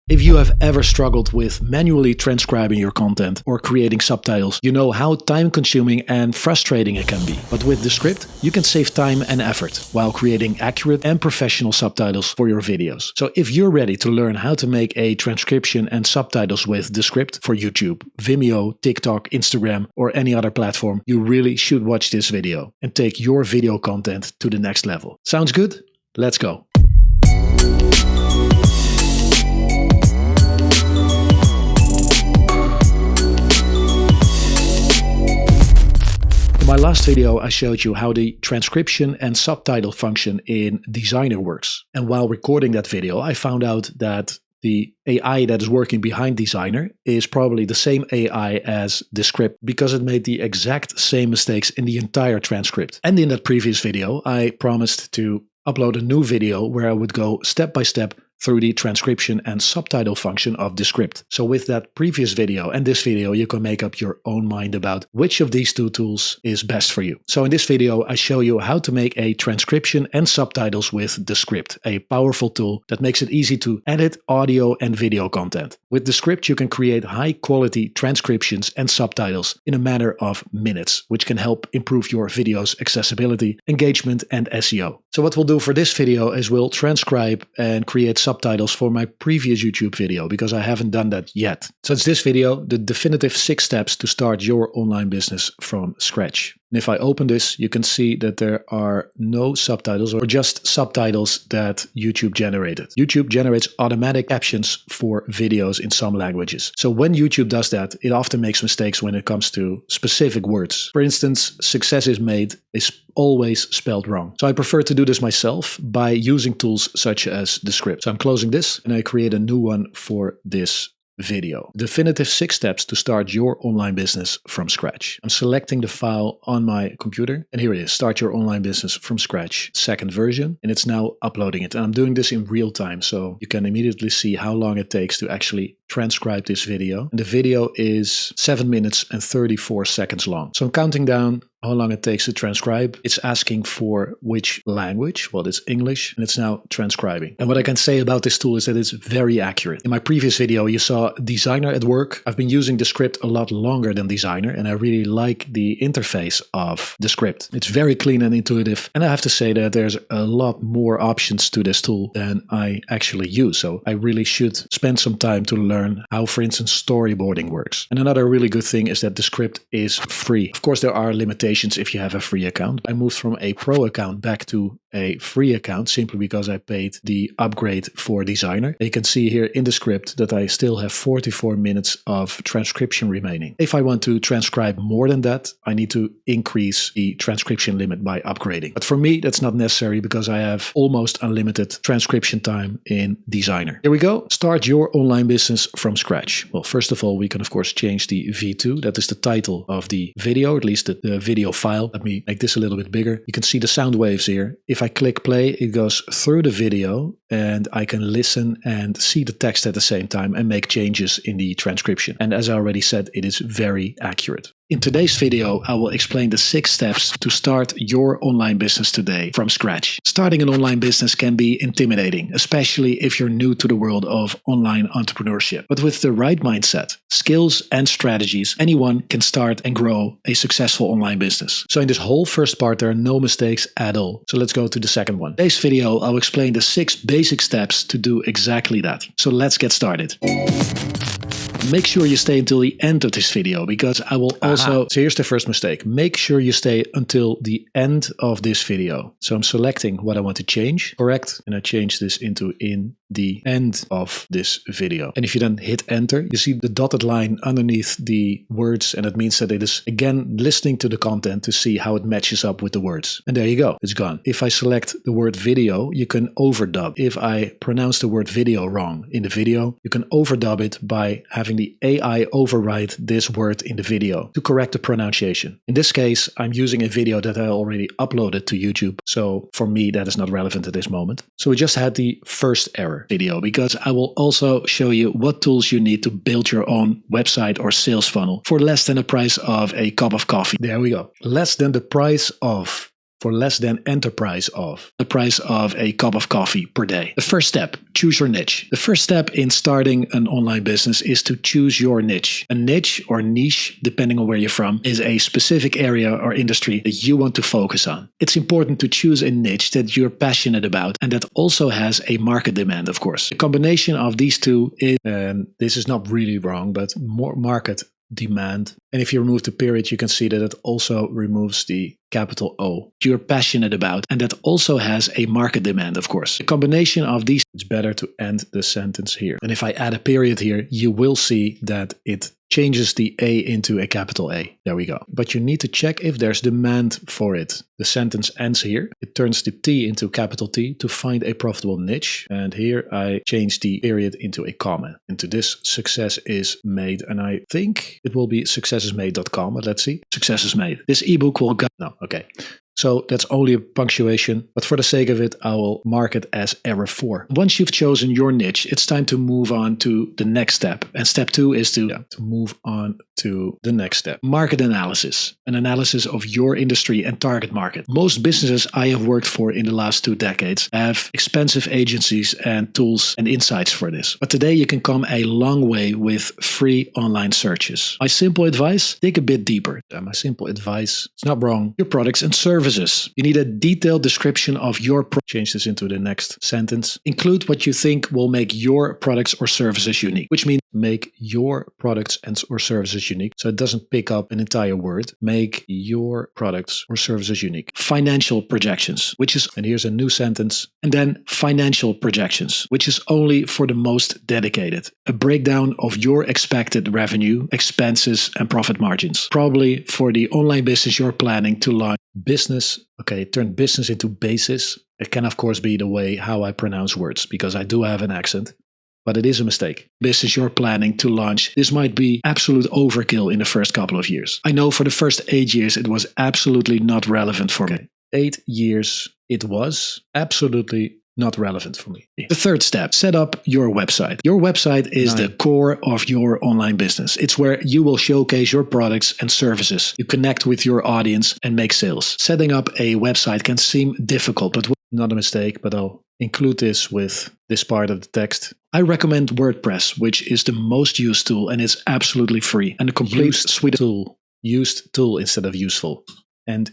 If you have ever struggled with manually transcribing your content or creating subtitles, you know how time-consuming and frustrating it can be. But with Descript, you can save time and effort while creating accurate and professional subtitles for your videos. So if you're ready to learn how to make a transcription and subtitles with Descript for YouTube, Vimeo, TikTok, Instagram, or any other platform, you really should watch this video and take your video content to the next level. Sounds good? Let's go. In my last video, I showed you how the transcription and subtitle function in Designer works. And while recording that video, I found out that the AI that is working behind Designer is probably the same AI as Descript because it made the exact same mistakes in the entire transcript. And in that previous video, I promised to upload a new video where I would go step by step through the transcription and subtitle function of Descript. So with that previous video and this video, you can make up your own mind about which of these two tools is best for you. So in this video, I show you how to make a transcription and subtitles with Descript, a powerful tool that makes it easy to edit audio and video content. With Descript, you can create high-quality transcriptions and subtitles in a matter of minutes, which can help improve your video's accessibility, engagement, and SEO. So what we'll do for this video is we'll transcribe and create subtitles for my previous YouTube video because I haven't done that yet. So it's this video, the definitive 6 steps to start your online business from scratch. And if I open this, you can see that there are no subtitles or just subtitles that YouTube generated. YouTube generates automatic captions for videos in some languages. So when YouTube does that, it often makes mistakes when it comes to specific words. For instance, success is made is always spelled wrong. So I prefer to do this myself by using tools such as Descript. So I'm closing this and I create a new one for this video. Definitive 6 steps to start your online business from scratch. I'm selecting the file on my computer and here it is, start your online business from scratch, second version, and it's now uploading it. And I'm doing this in real time, so you can immediately see how long it takes to actually transcribe this video. And the video is 7 minutes and 34 seconds long. So I'm counting down how long it takes to transcribe. It's asking for which language. Well, it's English, and it's now transcribing. And what I can say about this tool is that it's very accurate. In my previous video, you saw Designer at work. I've been using Descript a lot longer than Designer, and I really like the interface of Descript. It's very clean and intuitive, and I have to say that there's a lot more options to this tool than I actually use. So I really should spend some time to learn how, for instance, storyboarding works. And another really good thing is that Descript is free. Of course, there are limitations if you have a free account. I moved from a pro account back to a free account simply because I paid the upgrade for Designer. You can see here in the script that I still have 44 minutes of transcription remaining. If I want to transcribe more than that, I need to increase the transcription limit by upgrading. But for me, that's not necessary because I have almost unlimited transcription time in Designer. Here we go. Start your online business from scratch. Well, first of all, we can of course change the V2. That is the title of the video, at least the video file. Let me make this a little bit bigger. You can see the sound waves here. If I click play, it goes through the video and I can listen and see the text at the same time and make changes in the transcription. And as I already said, it is very accurate. In today's video, I will explain the 6 steps to start your online business today from scratch. Starting an online business can be intimidating, especially if you're new to the world of online entrepreneurship. But with the right mindset, skills and strategies, anyone can start and grow a successful online business. So in this whole first part, there are no mistakes at all. So let's go to the second one. In today's video, I'll explain the 6 basic steps to do exactly that. So let's get started. Make sure you stay until the end of this video because I will also... So here's the first mistake. Make sure you stay until the end of this video. So I'm selecting what I want to change, correct? And I change this into in the end of this video. And if you then hit enter, you see the dotted line underneath the words, and it means that it is again listening to the content to see how it matches up with the words. And there you go, it's gone. If I select the word video, you can overdub. If I pronounce the word video wrong in the video, you can overdub it by having the AI override this word in the video to correct the pronunciation. In this case, I'm using a video that I already uploaded to YouTube, so for me that is not relevant at this moment. So we just had the first error video because I will also show you what tools you need to build your own website or sales funnel for less than the price of a cup of coffee. There we go. Less than the price of for less than enterprise of the price of a cup of coffee per day. The first step, choose your niche. The first step in starting an online business is to choose your niche. A niche or niche, depending on where you're from, is a specific area or industry that you want to focus on. It's important to choose a niche that you're passionate about and that also has a market demand, of course. The combination of these two is, and this is not really wrong, but more market demand. And if you remove the period, you can see that it also removes the capital O. You're passionate about, and that also has a market demand, of course. The combination of these, it's better to end the sentence here. And if I add a period here, you will see that it changes the A into a capital A. There we go. But you need to check if there's demand for it. The sentence ends here. It turns the T into capital T to find a profitable niche. And here I change the period into a comma. Into this success is made. And I think it will be successismade.com. But let's see. Success is made. This ebook will go. No, okay. So that's only a punctuation, but for the sake of it, I will mark it as error 4. Once you've chosen your niche, it's time to move on to the next step. And step 2 is to move on to the next step. Market analysis, an analysis of your industry and target market. Most businesses I have worked for in the last 2 decades have expensive agencies and tools and insights for this. But today you can come a long way with free online searches. My simple advice, dig a bit deeper. My simple advice, it's not wrong, your products and services. You need a detailed description of your product. Change this into the next sentence. Include what you think will make your products or services unique, which means make your products and or services unique. So it doesn't pick up an entire word. Make your products or services unique. Financial projections, which is, and here's a new sentence, and then financial projections, which is only for the most dedicated. A breakdown of your expected revenue, expenses, and profit margins. Probably for the online business you're planning to launch. Business, okay, turn business into basis. It can of course be the way how I pronounce words because I do have an accent, but it is a mistake. Business you're planning to launch, this might be absolute overkill in the first couple of years. I know for the first 8 years it was absolutely not relevant for me. 8 years it was absolutely not relevant for me. The third step, set up your website. Your website is the core of your online business. It's where you will showcase your products and services. You connect with your audience and make sales. Setting up a website can seem difficult, but not a mistake, but I'll include this with this part of the text. I recommend WordPress, which is the most used tool and is absolutely free. And a complete suite of tool. Used tool instead of useful. And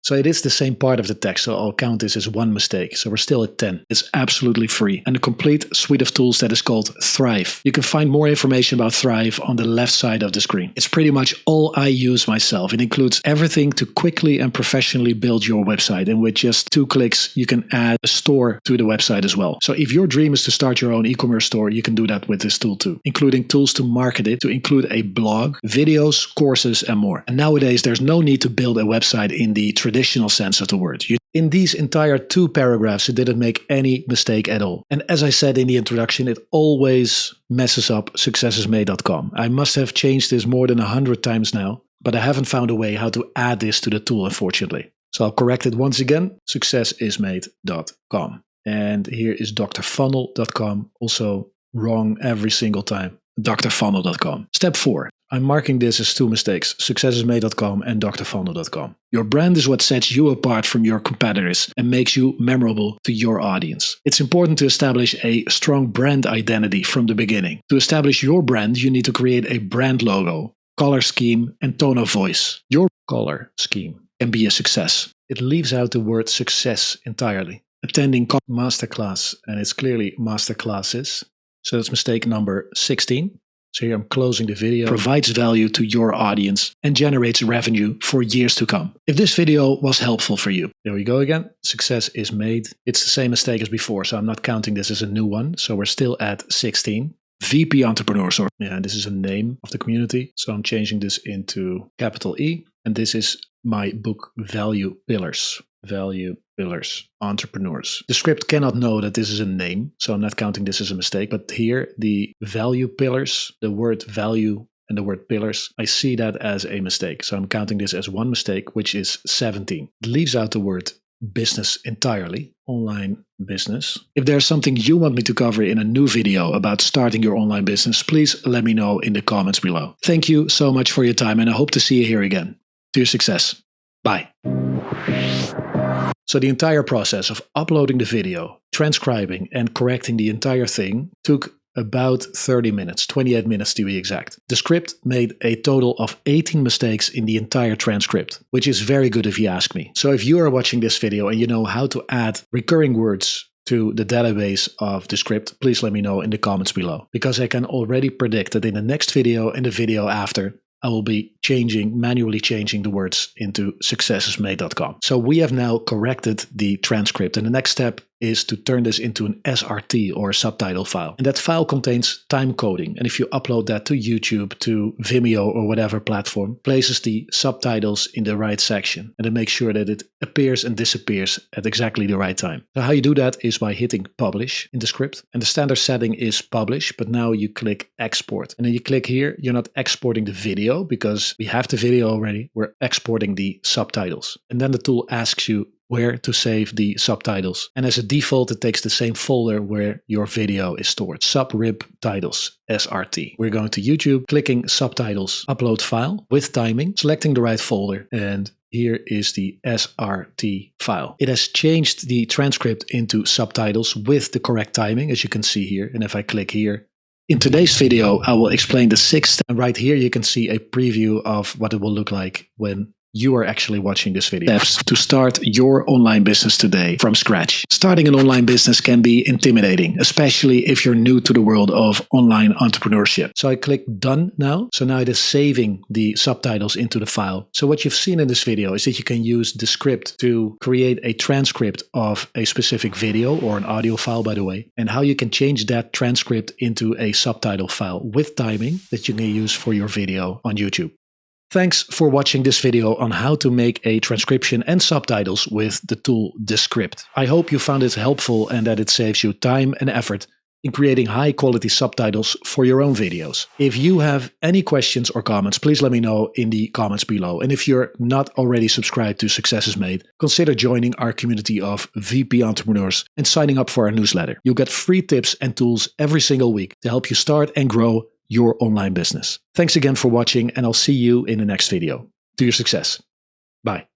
so it is the same part of the text, so I'll count this as one mistake. So we're still at 10. It's absolutely free. And a complete suite of tools that is called Thrive. You can find more information about Thrive on the left side of the screen. It's pretty much all I use myself. It includes everything to quickly and professionally build your website. And with just 2 clicks, you can add a store to the website as well. So if your dream is to start your own e-commerce store, you can do that with this tool too, including tools to market it, to include a blog, videos, courses, and more. And nowadays, there's no need to build a website in the traditional sense of the word. In these entire 2 paragraphs, it didn't make any mistake at all. And as I said in the introduction, it always messes up successismade.com. I must have changed this more than 100 times now, but I haven't found a way how to add this to the tool, unfortunately. So I'll correct it once again, successismade.com. And here is drfunnel.com, also wrong every single time, drfunnel.com. Step 4. I'm marking this as 2 mistakes, successismade.com and drfunnel.com. Your brand is what sets you apart from your competitors and makes you memorable to your audience. It's important to establish a strong brand identity from the beginning. To establish your brand, you need to create a brand logo, color scheme, and tone of voice. Your color scheme can be a success. It leaves out the word success entirely. Attending masterclass, and it's clearly masterclasses. So that's mistake number 16. So here I'm closing the video, provides value to your audience and generates revenue for years to come. If this video was helpful for you, there we go again. Success is made. It's the same mistake as before, so I'm not counting this as a new one. So we're still at 16. VP entrepreneurs, or this is a name of the community. So I'm changing this into capital E. And this is my book, Value Pillars. Value Pillars, Entrepreneurs. Descript cannot know that this is a name, so I'm not counting this as a mistake. But here, the value pillars, the word value and the word pillars, I see that as a mistake. So I'm counting this as one mistake, which is 17. It leaves out the word business entirely, online business. If there's something you want me to cover in a new video about starting your online business, please let me know in the comments below. Thank you so much for your time, and I hope to see you here again. To your success. Bye. So the entire process of uploading the video, transcribing, and correcting the entire thing took about 30 minutes, 28 minutes to be exact. Descript made a total of 18 mistakes in the entire transcript, which is very good if you ask me. So if you are watching this video and you know how to add recurring words to the database of Descript, please let me know in the comments below, because I can already predict that in the next video and the video after, I will be manually changing the words into successesmade.com. So we have now corrected the transcript, and the next step is to turn this into an SRT or subtitle file. And that file contains time coding. And if you upload that to YouTube, to Vimeo or whatever platform, places the subtitles in the right section. And it makes sure that it appears and disappears at exactly the right time. So how you do that is by hitting publish in Descript. And the standard setting is publish, but now you click export. And then you click here, you're not exporting the video because we have the video already. We're exporting the subtitles. And then the tool asks you where to save the subtitles. And as a default, it takes the same folder where your video is stored. Subrib titles, SRT. We're going to YouTube, clicking subtitles, upload file with timing, selecting the right folder, and here is the SRT file. It has changed the transcript into subtitles with the correct timing, as you can see here. And if I click here, in today's video, I will explain the 6th. And right here, you can see a preview of what it will look like when you are actually watching this video. Steps to start your online business today from scratch. Starting an online business can be intimidating, especially if you're new to the world of online entrepreneurship. So I click done now. So now it is saving the subtitles into the file. So what you've seen in this video is that you can use Descript to create a transcript of a specific video or an audio file, by the way, and how you can change that transcript into a subtitle file with timing that you can use for your video on YouTube. Thanks for watching this video on how to make a transcription and subtitles with the tool Descript. I hope you found it helpful and that it saves you time and effort in creating high quality subtitles for your own videos. If you have any questions or comments, please let me know in the comments below. And if you're not already subscribed to Success is Made, consider joining our community of VP entrepreneurs and signing up for our newsletter. You'll get free tips and tools every single week to help you start and grow your online business. Thanks again for watching, and I'll see you in the next video. To your success. Bye.